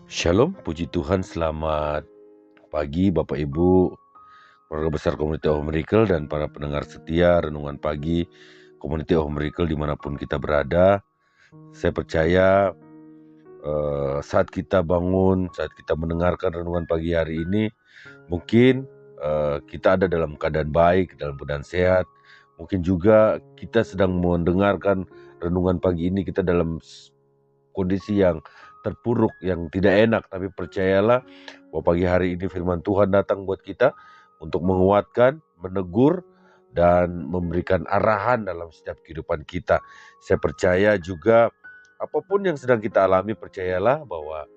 Shalom, puji Tuhan, selamat pagi Bapak Ibu, keluarga besar Community of Miracle dan para pendengar setia Renungan Pagi Community of Miracle dimanapun kita berada. Saya percaya saat kita bangun, saat kita mendengarkan Renungan Pagi hari ini, mungkin kita ada dalam keadaan baik, dalam keadaan sehat. Mungkin juga kita sedang mendengarkan Renungan Pagi ini, kita dalam kondisi yang terpuruk, yang tidak enak, tapi percayalah bahwa pagi hari ini firman Tuhan datang buat kita untuk menguatkan, menegur, dan memberikan arahan dalam setiap kehidupan kita. Saya percaya juga apapun yang sedang kita alami, percayalah bahwa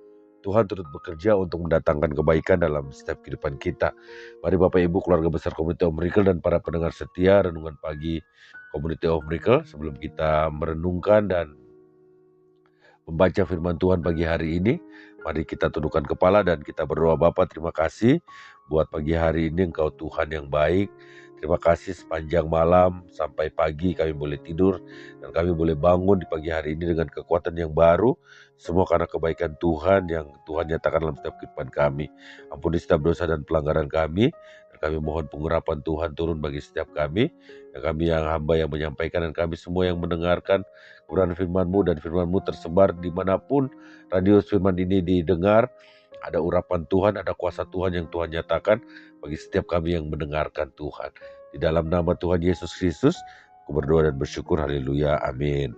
Tuhan turut bekerja untuk mendatangkan kebaikan dalam setiap kehidupan kita. Mari Bapak Ibu, keluarga besar Community of Miracle dan para pendengar setia Renungan Pagi Community of Miracle, sebelum kita merenungkan dan membaca firman Tuhan pagi hari ini, mari kita tundukkan kepala dan kita berdoa. Bapa, terima kasih buat pagi hari ini, Engkau Tuhan yang baik. Terima kasih sepanjang malam sampai pagi kami boleh tidur dan kami boleh bangun di pagi hari ini dengan kekuatan yang baru. Semua karena kebaikan Tuhan yang Tuhan nyatakan dalam setiap kehidupan kami. Ampuni setiap dosa dan pelanggaran kami. Dan kami mohon pengurapan Tuhan turun bagi setiap kami. Dan kami yang hamba yang menyampaikan dan kami semua yang mendengarkan kebenaran firman-Mu, dan firman-Mu tersebar dimanapun radio firman ini didengar. Ada urapan Tuhan, ada kuasa Tuhan yang Tuhan nyatakan bagi setiap kami yang mendengarkan Tuhan. Di dalam nama Tuhan Yesus Kristus, aku berdoa dan bersyukur, haleluya, amin.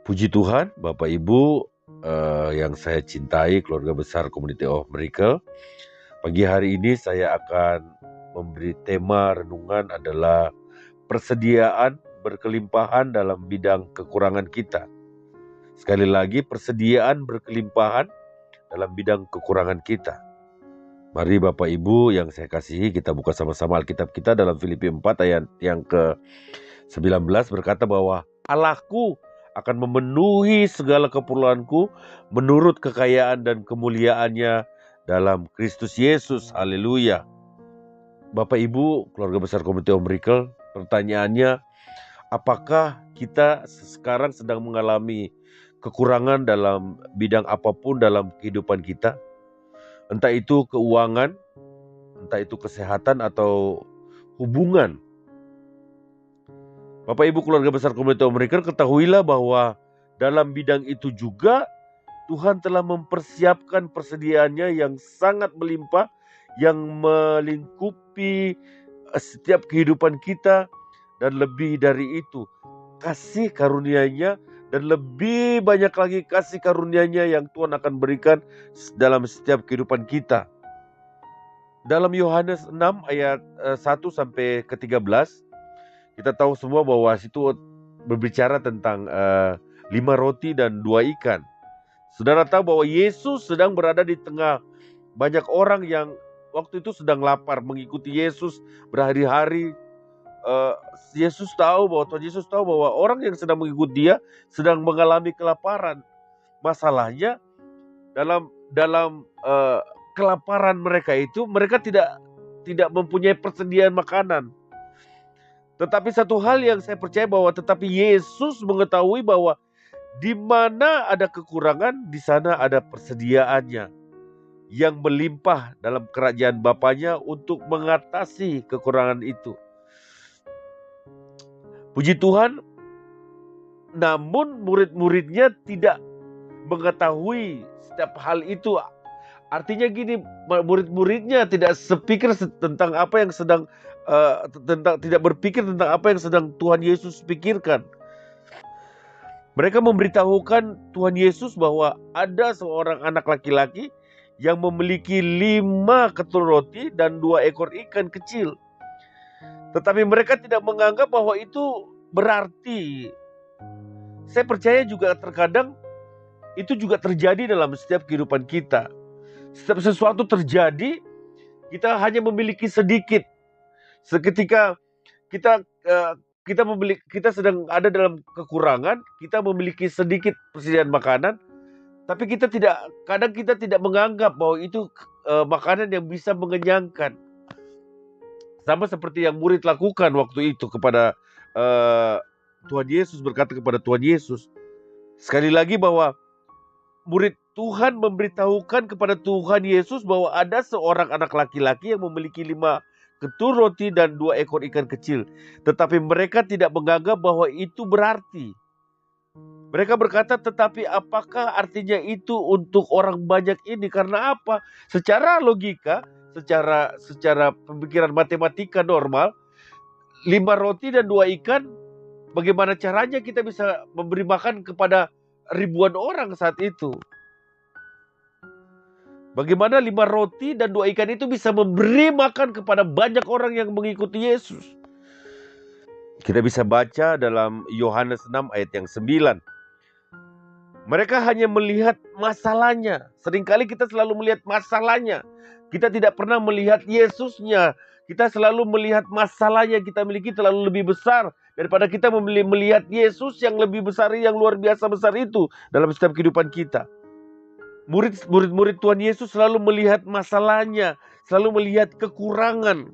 Puji Tuhan, Bapak Ibu yang saya cintai, keluarga besar Community of Miracle. Pagi hari ini saya akan memberi tema renungan adalah persediaan berkelimpahan dalam bidang kekurangan kita. Sekali lagi, persediaan berkelimpahan dalam bidang kekurangan kita. Mari Bapak Ibu yang saya kasihi, kita buka sama-sama Alkitab kita dalam Filipi 4 ayat yang ke-19 berkata bahwa Allahku akan memenuhi segala keperluanku menurut kekayaan dan kemuliaannya dalam Kristus Yesus. Haleluya. Bapak Ibu, keluarga besar Community of Miracle, pertanyaannya, apakah kita sekarang sedang mengalami kekurangan dalam bidang apapun dalam kehidupan kita? Entah itu keuangan, entah itu kesehatan atau hubungan. Bapak Ibu keluarga besar Community of Miracle, ketahuilah bahwa dalam bidang itu juga Tuhan telah mempersiapkan persediaannya yang sangat melimpah, yang melingkupi setiap kehidupan kita, dan lebih dari itu kasih karunia-Nya, dan lebih banyak lagi kasih karunia-Nya yang Tuhan akan berikan dalam setiap kehidupan kita. Dalam Yohanes 6 ayat 1 sampai ke-13, kita tahu semua bahwa situ berbicara tentang 5 roti dan 2 ikan. Saudara tahu bahwa Yesus sedang berada di tengah banyak orang yang waktu itu sedang lapar mengikuti Yesus berhari-hari. Yesus tahu bahwa Tuhan Yesus tahu bahwa orang yang sedang mengikuti Dia sedang mengalami kelaparan. Masalahnya dalam kelaparan mereka itu, mereka tidak mempunyai persediaan makanan. Tetapi satu hal yang saya percaya bahwa tetapi Yesus mengetahui bahwa di mana ada kekurangan, di sana ada persediaannya yang melimpah dalam kerajaan Bapanya untuk mengatasi kekurangan itu. Puji Tuhan, namun murid-muridnya tidak mengetahui setiap hal itu. Artinya gini, murid-muridnya tidak sepikir tentang apa yang sedang tidak berpikir tentang apa yang sedang Tuhan Yesus pikirkan. Mereka memberitahukan Tuhan Yesus bahwa ada seorang anak laki-laki yang memiliki 5 ketul roti dan 2 ekor ikan kecil. Tetapi mereka tidak menganggap bahwa itu berarti. Saya percaya juga terkadang itu juga terjadi dalam setiap kehidupan kita. Setiap sesuatu terjadi, kita hanya memiliki sedikit. Seketika kita sedang ada dalam kekurangan, kita memiliki sedikit persediaan makanan, tapi kadang kita tidak menganggap bahwa itu makanan yang bisa mengenyangkan. Sama seperti yang murid lakukan waktu itu kepada Tuhan Yesus, berkata kepada Tuhan Yesus. Sekali lagi bahwa Tuhan memberitahukan kepada Tuhan Yesus bahwa ada seorang anak laki-laki yang memiliki 5 ketur roti dan 2 ekor ikan kecil. Tetapi mereka tidak menganggap bahwa itu berarti. Mereka berkata, tetapi apakah artinya itu untuk orang banyak ini? Karena apa? Secara logika, secara pemikiran matematika normal, 5 roti dan 2 ikan, bagaimana caranya kita bisa memberi makan kepada ribuan orang saat itu? Bagaimana 5 roti dan 2 ikan itu bisa memberi makan kepada banyak orang yang mengikuti Yesus? Kita bisa baca dalam Yohanes 6 ayat yang 9. Mereka hanya melihat masalahnya. Seringkali kita selalu melihat masalahnya. Kita tidak pernah melihat Yesusnya. Kita selalu melihat masalah yang kita miliki terlalu lebih besar daripada kita melihat Yesus yang lebih besar, yang luar biasa besar itu dalam setiap kehidupan kita. Murid-murid Tuhan Yesus selalu melihat masalahnya, selalu melihat kekurangan.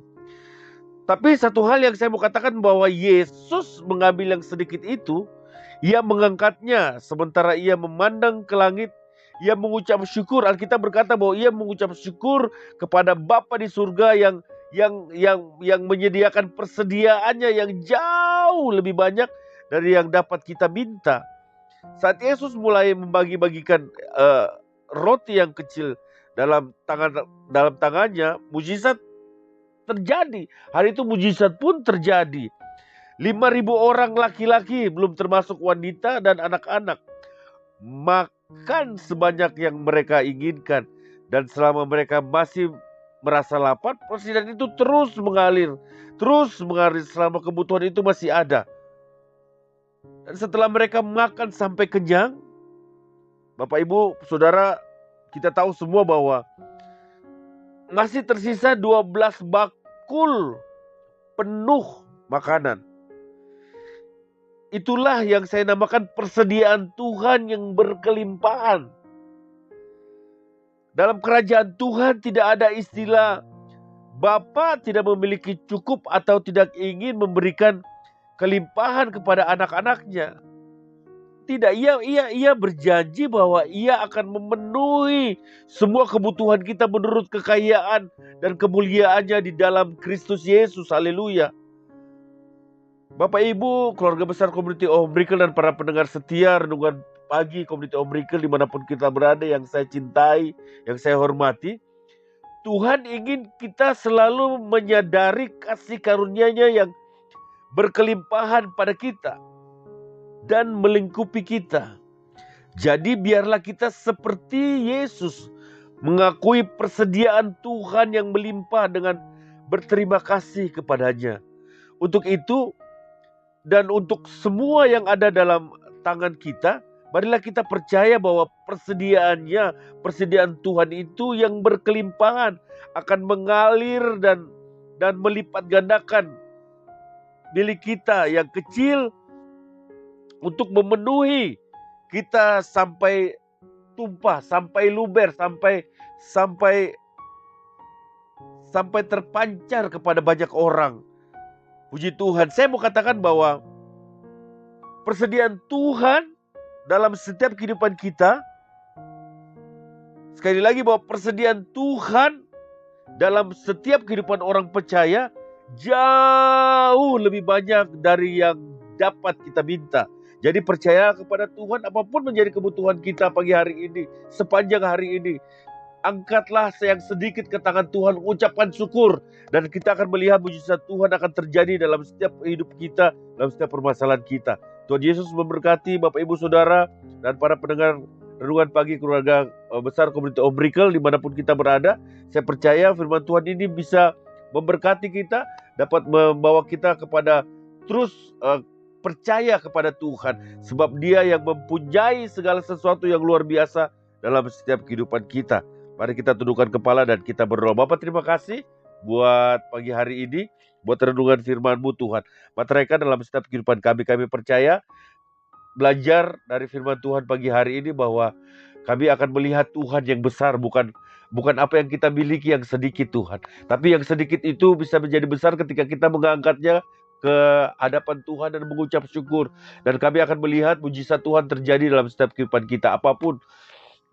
Tapi satu hal yang saya mau katakan, bahwa Yesus mengambil yang sedikit itu, ia mengangkatnya, sementara ia memandang ke langit, ia mengucap syukur. Alkitab berkata bahwa ia mengucap syukur kepada Bapa di surga yang menyediakan persediaannya yang jauh lebih banyak dari yang dapat kita minta. Saat Yesus mulai membagi-bagikan roti yang kecil dalam tangannya, mujizat terjadi. Hari itu mujizat pun terjadi. 5.000 orang laki-laki, belum termasuk wanita dan anak-anak, makan sebanyak yang mereka inginkan. Dan selama mereka masih merasa lapar, persediaan itu terus mengalir selama kebutuhan itu masih ada. Dan setelah mereka makan sampai kenyang, Bapak Ibu Saudara, kita tahu semua bahwa masih tersisa 12 bakul penuh makanan. Itulah yang saya namakan persediaan Tuhan yang berkelimpahan. Dalam kerajaan Tuhan tidak ada istilah Bapa tidak memiliki cukup atau tidak ingin memberikan kelimpahan kepada anak-anaknya. Tidak, ia berjanji bahwa ia akan memenuhi semua kebutuhan kita menurut kekayaan dan kemuliaannya di dalam Kristus Yesus. Haleluya. Bapak Ibu, keluarga besar Community of Miracle dan para pendengar setia Renungan Pagi Community of Miracle dimanapun kita berada, yang saya cintai, yang saya hormati, Tuhan ingin kita selalu menyadari kasih karunia-Nya yang berkelimpahan pada kita dan melingkupi kita. Jadi biarlah kita seperti Yesus, mengakui persediaan Tuhan yang melimpah dengan berterima kasih kepadanya. Untuk itu dan untuk semua yang ada dalam tangan kita, marilah kita percaya bahwa persediaan Tuhan itu yang berkelimpahan akan mengalir dan melipat gandakan milik kita yang kecil untuk memenuhi kita sampai tumpah, sampai luber, sampai terpancar kepada banyak orang. Puji Tuhan. Saya mau katakan bahwa persediaan Tuhan dalam setiap kehidupan kita, sekali lagi, bahwa persediaan Tuhan dalam setiap kehidupan orang percaya jauh lebih banyak dari yang dapat kita minta. Jadi percaya kepada Tuhan, apapun menjadi kebutuhan kita pagi hari ini, sepanjang hari ini, angkatlah yang sedikit ke tangan Tuhan, ucapkan syukur, dan kita akan melihat mujizat Tuhan akan terjadi dalam setiap hidup kita, dalam setiap permasalahan kita. Tuhan Yesus memberkati Bapak Ibu Saudara dan para pendengar Renungan Pagi keluarga besar Community of Miracle dimanapun kita berada. Saya percaya firman Tuhan ini bisa memberkati kita, dapat membawa kita kepada terus percaya kepada Tuhan, sebab Dia yang mempunyai segala sesuatu yang luar biasa dalam setiap kehidupan kita. Mari kita tundukkan kepala dan kita berdoa. Bapa, terima kasih buat pagi hari ini, buat renungan firman-Mu Tuhan. Materaikan dalam setiap kehidupan kami. Kami percaya belajar dari firman Tuhan pagi hari ini bahwa kami akan melihat Tuhan yang besar, bukan apa yang kita miliki yang sedikit Tuhan. Tapi yang sedikit itu bisa menjadi besar ketika kita mengangkatnya ke hadapan Tuhan dan mengucap syukur. Dan kami akan melihat mujizat Tuhan terjadi dalam setiap kehidupan kita. Apapun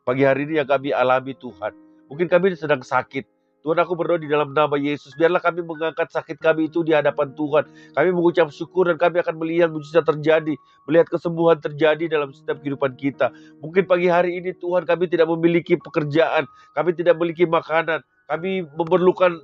pagi hari ini yang kami alami Tuhan. Mungkin kami sedang sakit. Tuhan, aku berdoa di dalam nama Yesus, biarlah kami mengangkat sakit kami itu di hadapan Tuhan. Kami mengucap syukur dan kami akan melihat mujizat terjadi, melihat kesembuhan terjadi dalam setiap kehidupan kita. Mungkin pagi hari ini Tuhan, kami tidak memiliki pekerjaan, kami tidak memiliki makanan, kami memerlukan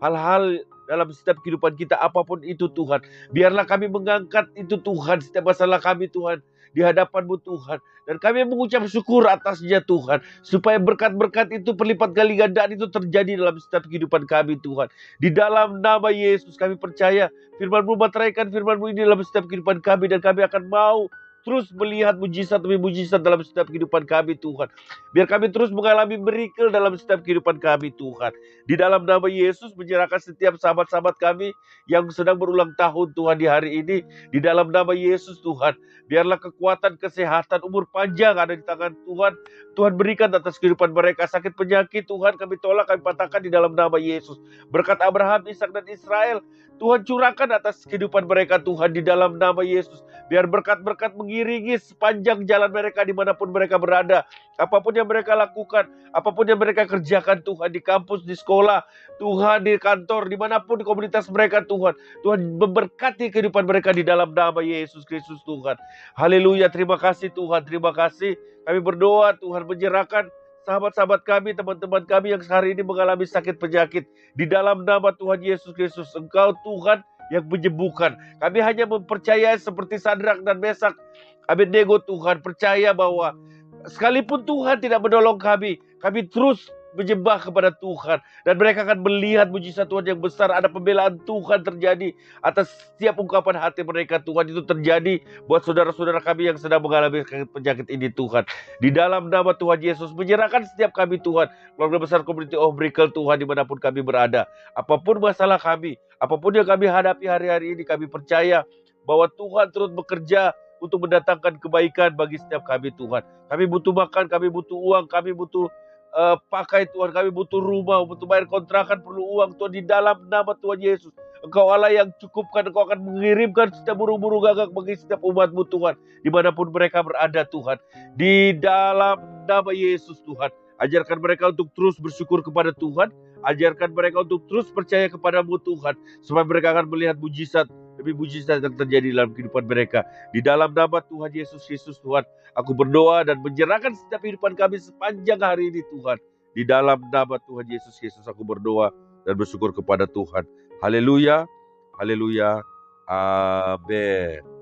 hal-hal dalam setiap kehidupan kita, apapun itu Tuhan. Biarlah kami mengangkat itu Tuhan, setiap masalah kami Tuhan, di hadapan-Mu Tuhan. Dan kami mengucap syukur atasnya Tuhan. Supaya berkat-berkat itu, perlipat kali gandaan itu terjadi dalam setiap kehidupan kami Tuhan. Di dalam nama Yesus kami percaya firman-Mu, materaikan firman-Mu ini dalam setiap kehidupan kami. Dan kami akan mau terus melihat mujizat demi mujizat dalam setiap kehidupan kami Tuhan. Biar kami terus mengalami miracle dalam setiap kehidupan kami Tuhan. Di dalam nama Yesus menyerahkan setiap sahabat-sahabat kami yang sedang berulang tahun Tuhan di hari ini. Di dalam nama Yesus Tuhan, biarlah kekuatan, kesehatan, umur panjang ada di tangan Tuhan. Tuhan berikan atas kehidupan mereka. Sakit penyakit Tuhan kami tolak, kami patahkan di dalam nama Yesus. Berkat Abraham, Ishak dan Israel, Tuhan curahkan atas kehidupan mereka Tuhan di dalam nama Yesus. Biar berkat-berkat mengiringi sepanjang jalan mereka dimanapun mereka berada. Apapun yang mereka lakukan, apapun yang mereka kerjakan Tuhan, di kampus, di sekolah, Tuhan, di kantor, dimanapun di komunitas mereka Tuhan. Tuhan memberkati kehidupan mereka di dalam nama Yesus Kristus Tuhan. Haleluya, terima kasih Tuhan, terima kasih. Kami berdoa Tuhan menyerahkan sahabat-sahabat kami, teman-teman kami yang hari ini mengalami sakit penyakit. Di dalam nama Tuhan Yesus Kristus, Engkau Tuhan yang menyembuhkan. Kami hanya mempercayai seperti Sadrak dan Mesak, Abednego Tuhan, percaya bahwa sekalipun Tuhan tidak menolong kami, kami terus menyembah kepada Tuhan. Dan mereka akan melihat mujizat Tuhan yang besar. Ada pembelaan Tuhan terjadi atas setiap ungkapan hati mereka Tuhan. Itu terjadi buat saudara-saudara kami yang sedang mengalami penyakit ini Tuhan. Di dalam nama Tuhan Yesus, menyerahkan setiap kami Tuhan, keluarga besar Community of Miracle Tuhan, dimanapun kami berada. Apapun masalah kami, apapun yang kami hadapi hari-hari ini, kami percaya bahwa Tuhan terus bekerja untuk mendatangkan kebaikan bagi setiap kami Tuhan. Kami butuh makan, kami butuh uang, kami butuh pakai Tuhan, kami butuh rumah, butuh bayar kontrakan, perlu uang Tuhan. Di dalam nama Tuhan Yesus, Engkau Allah yang cukupkan. Engkau akan mengirimkan setiap burung-burung gagak bagi setiap umat-Mu Tuhan, dimanapun mereka berada Tuhan. Di dalam nama Yesus Tuhan, ajarkan mereka untuk terus bersyukur kepada Tuhan. Ajarkan mereka untuk terus percaya kepada-Mu Tuhan, supaya mereka akan melihat mujizat demi mujizat yang terjadi dalam kehidupan mereka. Di dalam nama Tuhan Yesus Kristus Tuhan, aku berdoa dan menyerahkan setiap kehidupan kami sepanjang hari ini Tuhan. Di dalam nama Tuhan Yesus Kristus aku berdoa dan bersyukur kepada Tuhan. Haleluya, haleluya, amin.